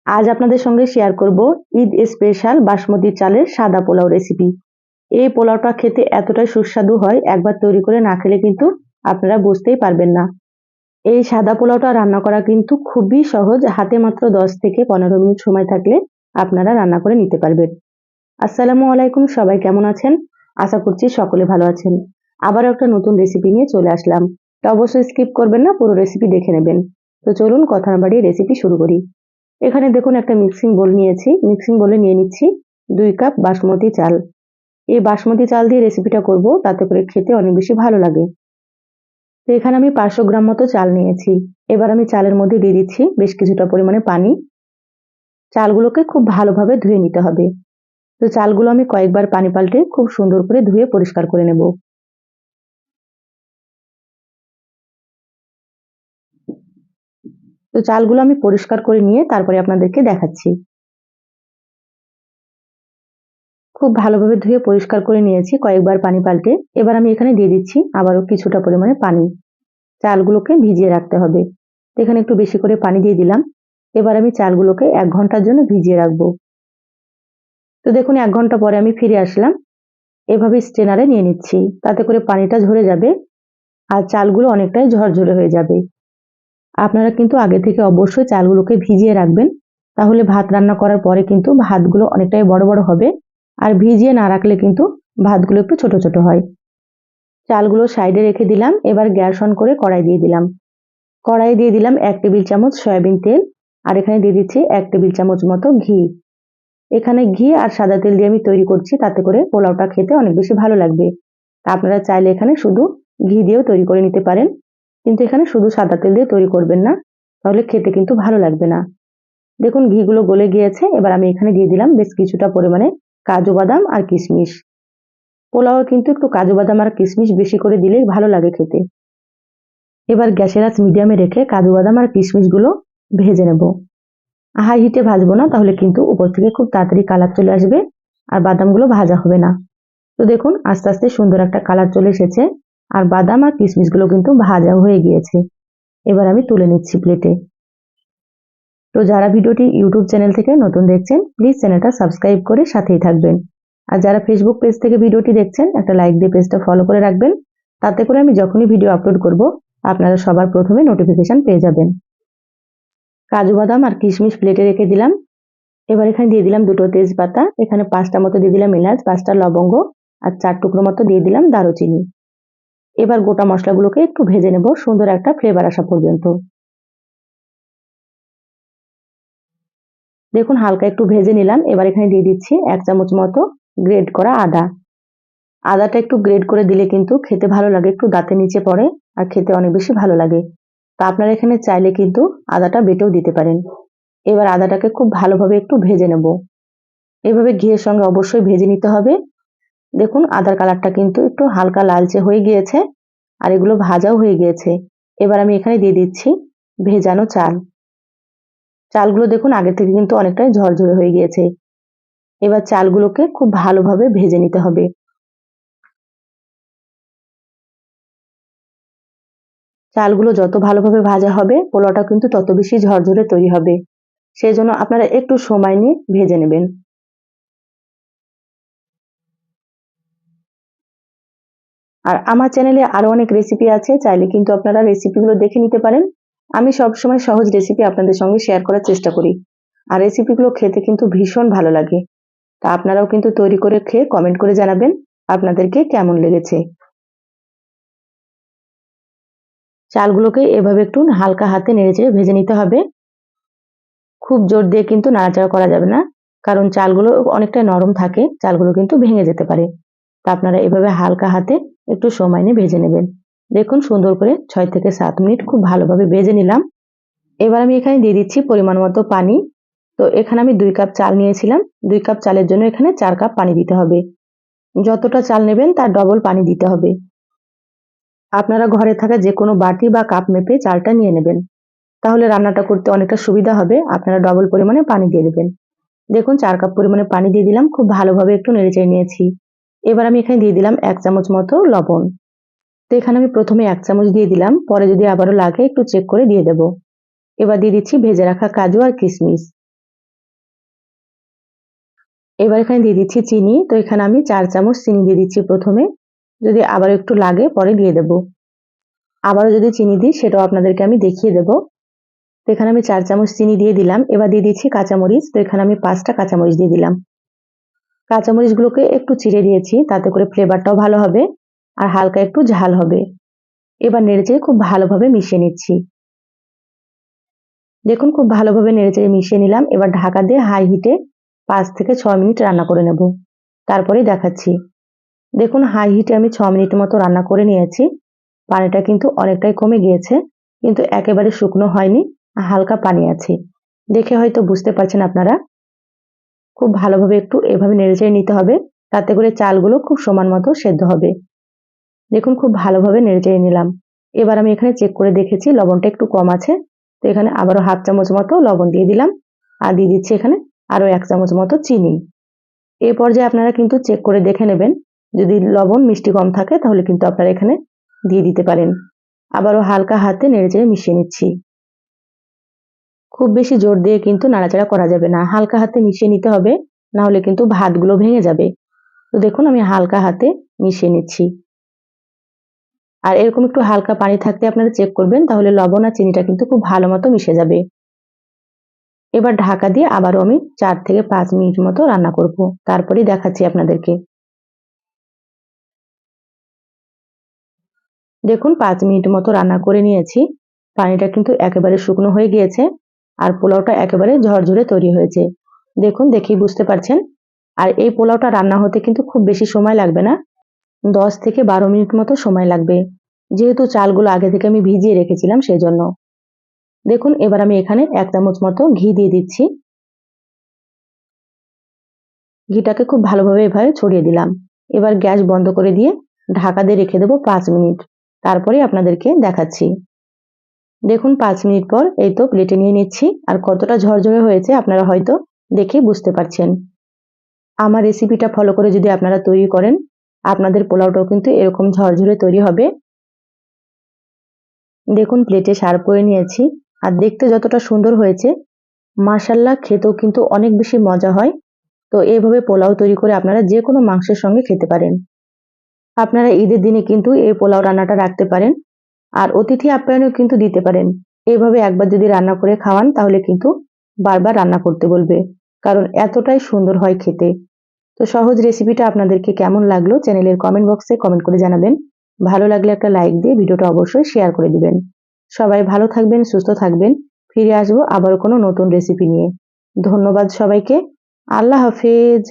আজ আপনাদের সঙ্গে শেয়ার করব ঈদ স্পেশাল বাসমতি চালের সাদা পোলাও রেসিপি। এই পোলাওটা খেতে এতটাই সুস্বাদু হয়, একবার তৈরি করে না খেলে কিন্তু আপনারা বুঝতেই পারবেন না। এই সাদা পোলাওটা রান্না করা কিন্তু খুবই সহজ, হাতে মাত্র 10 থেকে 15 মিনিট সময় থাকলে আপনারা রান্না করে নিতে পারবেন। আসসালামু আলাইকুম, সবাই কেমন আছেন? আশা করছি সকলে ভালো আছেন। আবারও একটা নতুন রেসিপি নিয়ে চলে আসলাম। তো অবশ্যই স্কিপ করবেন না, পুরো রেসিপি দেখে নেবেন। তো চলুন কথা না বাড়িয়ে রেসিপি শুরু করি। এখানে দেখুন একটা মিক্সিং বোল নিয়েছি, মিক্সিং বোলে নিয়ে নিচ্ছি 2 কাপ বাসমতি চাল। এই বাসমতি চাল দিয়ে রেসিপিটা করব, তাতে করে খেতে অনেক বেশি ভালো লাগে। তো এখানে আমি 500 গ্রাম মতো চাল নিয়েছি। এবার আমি চালের মধ্যে দিয়ে দিচ্ছি বেশ কিছুটা পরিমাণে পানি। চালগুলোকে খুব ভালোভাবে ধুয়ে নিতে হবে। তো চালগুলো আমি কয়েকবার পানি পাল্টে খুব সুন্দর করে ধুয়ে পরিষ্কার করে নেব। তো চালগুলো আমি পরিষ্কার করে নিয়ে তারপরে আপনাদেরকে দেখাচ্ছি। খুব ভালোভাবে ধুয়ে পরিষ্কার করে নিয়েছি কয়েকবার পানি পাল্টে। এবার আমি এখানে দিয়ে দিচ্ছি আবারও কিছুটা পরিমাণে পানি। চালগুলোকে ভিজিয়ে রাখতে হবে। এখানে একটু বেশি করে পানি দিয়ে দিলাম। এবার আমি চালগুলোকে 1 ঘন্টার জন্য ভিজিয়ে রাখবো। তো দেখুন 1 ঘন্টা পরে আমি ফিরে আসলাম। এভাবে স্ট্রেনারে নিয়ে নিচ্ছি, তাতে করে পানিটা ঝরে যাবে আর চালগুলো অনেকটাই ঝরঝরে হয়ে যাবে। আপনারা কিন্তু আগে থেকে অবশ্যই চালগুলোকে ভিজিয়ে রাখবেন, তাহলে ভাত রান্না করার পরে কিন্তু ভাতগুলো অনেকটাই বড় বড় হবে। আর ভিজিয়ে না রাখলে কিন্তু ভাতগুলো একটু ছোট ছোট হয়। চালগুলো সাইডে রেখে দিলাম। এবার গ্যাস অন করে কড়াই দিয়ে দিলাম। কড়াই দিয়ে দিলাম 1 টেবিল চামচ সয়াবিন তেল। আর এখানে দিয়ে দিচ্ছি 1 টেবিল চামচ মতো ঘি। এখানে ঘি আর সাদা তেল দিয়ে আমি তৈরি করছি, তাতে করে পোলাওটা খেতে অনেক বেশি ভালো লাগবে। আপনারা চাইলে এখানে শুধু ঘি দিয়েও তৈরি করে নিতে পারেন, কিন্তু এখানে শুধু সাদা তেল দিয়ে তৈরি করবেন না, তাহলে খেতে কিন্তু ভালো লাগবে না। দেখুন ঘিগুলো গলে গিয়েছে। এবার আমি এখানে দিয়ে দিলাম বেশ কিছুটা পরিমাণে কাজু বাদাম আর কিশমিশ। পোলাও কিন্তু একটু কাজু বাদাম আর কিশমিশ বেশি করে দিলেই ভালো লাগে খেতে। এবার গ্যাসের আঁচ মিডিয়ামে রেখে কাজু বাদাম আর কিশমিশগুলো ভেজে নেব। হাই হিটে ভাজবো না, তাহলে কিন্তু উপর থেকে খুব তাড়াতাড়ি কালার চলে আসবে আর বাদামগুলো ভাজা হবে না। তো দেখুন আস্তে আস্তে সুন্দর একটা কালার চলে এসেছে আর বাদাম আর কিশমিশগুলো কিন্তু ভাজা হয়ে গিয়েছে। এবার আমি তুলে নিচ্ছি প্লেটে। তো যারা ভিডিওটি ইউটিউব চ্যানেল থেকে নতুন দেখছেন, প্লিজ চ্যানেলটা সাবস্ক্রাইব করে সাথেই থাকবেন। আর যারা ফেসবুক পেজ থেকে ভিডিওটি দেখছেন, একটা লাইক দিয়ে পেজটা ফলো করে রাখবেন, তাতে করে আমি যখনই ভিডিও আপলোড করব আপনারা সবার প্রথমে নোটিফিকেশন পেয়ে যাবেন। কাজু বাদাম আর কিশমিশ প্লেটে রেখে দিলাম। এবার এখানে দিয়ে দিলাম 2টো তেজপাতা, এখানে 5টা মতো দিয়ে দিলাম এলাচ, 5টা লবঙ্গ আর 4 টুকরো মতো দিয়ে দিলাম দারুচিনি। এবার গোটা মশলাগুলোকে একটু ভেজে নেব সুন্দর একটা ফ্লেভার আসা পর্যন্ত। দেখুন হালকা একটু ভেজে নিলাম। এবার এখানে দিয়ে দিচ্ছি 1 চামচ মতো গ্রেট করা আদা। আদাটা একটু গ্রেট করে দিলে কিন্তু খেতে ভালো লাগে, একটু দাঁতের নিচে পড়ে আর খেতে অনেক বেশি ভালো লাগে। তা আপনারা এখানে চাইলে কিন্তু আদাটা বেটেও দিতে পারেন। এবার আদাটাকে খুব ভালোভাবে একটু ভেজে নেব। এভাবে ঘিয়ের সঙ্গে অবশ্যই ভেজে নিতে হবে। দেখুন আদার কালারটা কিন্তু একটু হালকা লালচে হয়ে গিয়েছে আর এগুলো ভাজাও হয়ে গিয়েছে। এবার আমি এখানে দিয়ে দিচ্ছি ভেজানো চাল। চালগুলো দেখুন আগে থেকে কিন্তু অনেকটাই ঝরঝরে হয়ে গিয়েছে। এবার চালগুলোকে খুব ভালোভাবে ভেজে নিতে হবে। চালগুলো যত ভালোভাবে ভাজা হবে পোলাওটা কিন্তু তত বেশি ঝরঝরে তৈরি হবে। সেই জন্য আপনারা একটু সময় নিয়ে ভেজে নেবেন। আর আমার চ্যানেলে আরো অনেক রেসিপি আছে, চাইলে কিন্তু আপনারা রেসিপিগুলো দেখে নিতে পারেন। আমি সবসময় সহজ রেসিপি আপনাদের সঙ্গে শেয়ার করার চেষ্টা করি। আর রেসিপিগুলো খেতে কিন্তু ভীষণ ভালো লাগে। তা আপনারাও কিন্তু তৈরি করে খেয়ে কমেন্ট করে জানাবেন আপনাদেরকে কেমন লেগেছে। চালগুলোকে এভাবে একটু হালকা হাতে নেড়েচেড়ে ভেজে নিতে হবে। খুব জোর দিয়ে কিন্তু নাড়াচাড়া করা যাবে না, কারণ চালগুলো অনেকটা নরম থাকে, চালগুলো কিন্তু ভেঙে যেতে পারে। তা আপনারা এভাবে হালকা হাতে একটু সময় নিয়ে ভেজে নেবেন। দেখুন সুন্দর করে 6 থেকে 7 মিনিট খুব ভালোভাবে ভেজে নিলাম। এবার আমি এখানে দিয়ে দিচ্ছি পরিমাণ মতো পানি। তো এখানে আমি 2 কাপ চাল নিয়েছিলাম। 2 কাপ চালের জন্য এখানে 4 কাপ পানি দিতে হবে। যতটা চাল নেবেন তার ডবল পানি দিতে হবে। আপনারা ঘরে থাকা যে কোনো বাটি বা কাপ মেপে চালটা নিয়ে নেবেন, তাহলে রান্নাটা করতে অনেকটা সুবিধা হবে। আপনারা ডবল পরিমাণে পানি দিয়ে দেবেন। দেখুন 4 কাপ পরিমাণে পানি দিয়ে দিলাম, খুব ভালোভাবে একটু নেড়েচেড়ে নিয়েছি। এবার আমি এখানে দিয়ে দিলাম 1 চামচ মতো লবণ। তো এখানে আমি প্রথমে 1 চামচ দিয়ে দিলাম, পরে যদি আবারও লাগে একটু চেক করে দিয়ে দেব। এবার দিয়ে দিচ্ছি ভেজে রাখা কাজু আর কিশমিশ। এবার এখানে দিয়ে দিচ্ছি চিনি। তো এখানে আমি 4 চামচ চিনি দিয়ে দিচ্ছি প্রথমে, যদি আবার একটু লাগে পরে দিয়ে দেব। আবারও যদি চিনি দিই সেটাও আপনাদেরকে আমি দেখিয়ে দেব। তো এখানে আমি 4 চামচ চিনি দিয়ে দিলাম। এবার দিয়ে দিচ্ছি কাঁচামরিচ। তো এখানে আমি 5টা কাঁচামরিচ দিয়ে দিলাম। কাঁচামরিচগুলোকে একটু চিড়ে দিয়েছি, তাতে করে ফ্লেভারটাও ভালো হবে আর হালকা একটু ঝাল হবে। এবার নেড়েচেড়ে খুব ভালোভাবে মিশিয়ে নিচ্ছি। দেখুন খুব ভালোভাবে নেড়েচেড়ে মিশিয়ে নিলাম। এবার ঢাকা দিয়ে হাই হিটে 5 থেকে 6 মিনিট রান্না করে নেব, তারপরেই দেখাচ্ছি। দেখুন হাই হিটে আমি 6 মিনিট মতো রান্না করে নিয়েছি। পানিটা কিন্তু অনেকটাই কমে গিয়েছে, কিন্তু একেবারে শুকনো হয়নি, হালকা পানি আছে। দেখে হয়তো বুঝতে পারছেন আপনারা। খুব ভালোভাবে একটু এভাবে নেড়েচেড়ে নিতে হবে, তাতে করে চালগুলো খুব সমান মতো সেদ্ধ হবে। দেখুন খুব ভালোভাবে নেড়েচেড়ে নিলাম। এবার আমি এখানে চেক করে দেখেছি লবণটা একটু কম আছে। তো এখানে আবারও হাফ চামচ মতো লবণ দিয়ে দিলাম আর দিয়ে দিচ্ছি এখানে আরো 1 চামচ মতো চিনি। এই পর্যায়ে আপনারা কিন্তু চেক করে দেখে নেবেন, যদি লবণ মিষ্টি কম থাকে তাহলে কিন্তু আপনারা এখানে দিয়ে দিতে পারেন। আবারও হালকা হাতে নেড়েচেড়ে মিশিয়ে নিচ্ছি। খুব বেশি জোর দিয়ে কিন্তু নাড়াচাড়া করা যাবে না, হালকা হাতে মিশিয়ে নিতে হবে, না হলে কিন্তু ভাতগুলো ভেঙে যাবে। তো দেখুন আমি হালকা হাতে মিশিয়ে নিচ্ছি। আর এরকম একটু হালকা পানি থাকতে আপনারা চেক করবেন, তাহলে লবণ আর চিনিটা কিন্তু খুব ভালো মতো মিশে যাবে। এবার ঢাকা দিয়ে আবারও আমি 4 থেকে 5 মিনিট মতো রান্না করব, তারপরেই দেখাচ্ছি আপনাদেরকে। দেখুন 5 মিনিট মতো রান্না করে নিয়েছি। পানিটা কিন্তু একেবারে শুকনো হয়ে গিয়েছে আর পোলাওটা একেবারে ঝরঝরে তৈরি হয়েছে। দেখুন দেখেই বুঝতে পারছেন। আর এই পোলাওটা রান্না হতে কিন্তু খুব বেশি সময় লাগবে না, 10 থেকে 12 মিনিট মতো সময় লাগবে, যেহেতু চালগুলো আগে থেকে আমি ভিজিয়ে রেখেছিলাম সেই জন্য। দেখুন এবার আমি এখানে 1 চামচ মতো ঘি দিয়ে দিচ্ছি। ঘিটাকে খুব ভালোভাবে এভাবে ছড়িয়ে দিলাম। এবার গ্যাস বন্ধ করে দিয়ে ঢাকা দিয়ে রেখে দেবো 5 মিনিট, তারপরে আপনাদেরকে দেখাচ্ছি। দেখুন 5 মিনিট পর এই তো প্লেটে নিয়ে নিচ্ছি, আর কতটা ঝরঝরে হয়েছে আপনারা হয়তো দেখে বুঝতে পারছেন। আমার রেসিপিটা ফলো করে যদি আপনারা তৈরি করেন, আপনাদের পোলাওটাও কিন্তু এরকম ঝরঝরে তৈরি হবে। দেখুন প্লেটে সার্ভ করে নিয়েছি, আর দেখতে যতটা সুন্দর হয়েছে, মাশাআল্লাহ খেতেও কিন্তু অনেক বেশি মজা হয়। তো এইভাবে পোলাও তৈরি করে আপনারা যে কোনো মাংসের সঙ্গে খেতে পারেন। আপনারা ঈদের দিনে কিন্তু এই পোলাও রান্নাটা রাখতে পারেন, আর অতিথি আপ্যায়নেও কিন্তু দিতে পারেন। এইভাবে একবার যদি রান্না করে খাওয়ান তাহলে কিন্তু বারবার রান্না করতে বলবে, কারণ এতটাই সুন্দর হয় খেতে। তো সহজ রেসিপিটা আপনাদেরকে কেমন লাগলো চ্যানেলের কমেন্ট বক্সে কমেন্ট করে জানাবেন। ভালো লাগলে একটা লাইক দিয়ে ভিডিওটা অবশ্যই শেয়ার করে দিবেন। সবাই ভালো থাকবেন, সুস্থ থাকবেন। ফিরে আসবো আবার কোনো নতুন রেসিপি নিয়ে। ধন্যবাদ সবাইকে। আল্লাহ হাফেজ।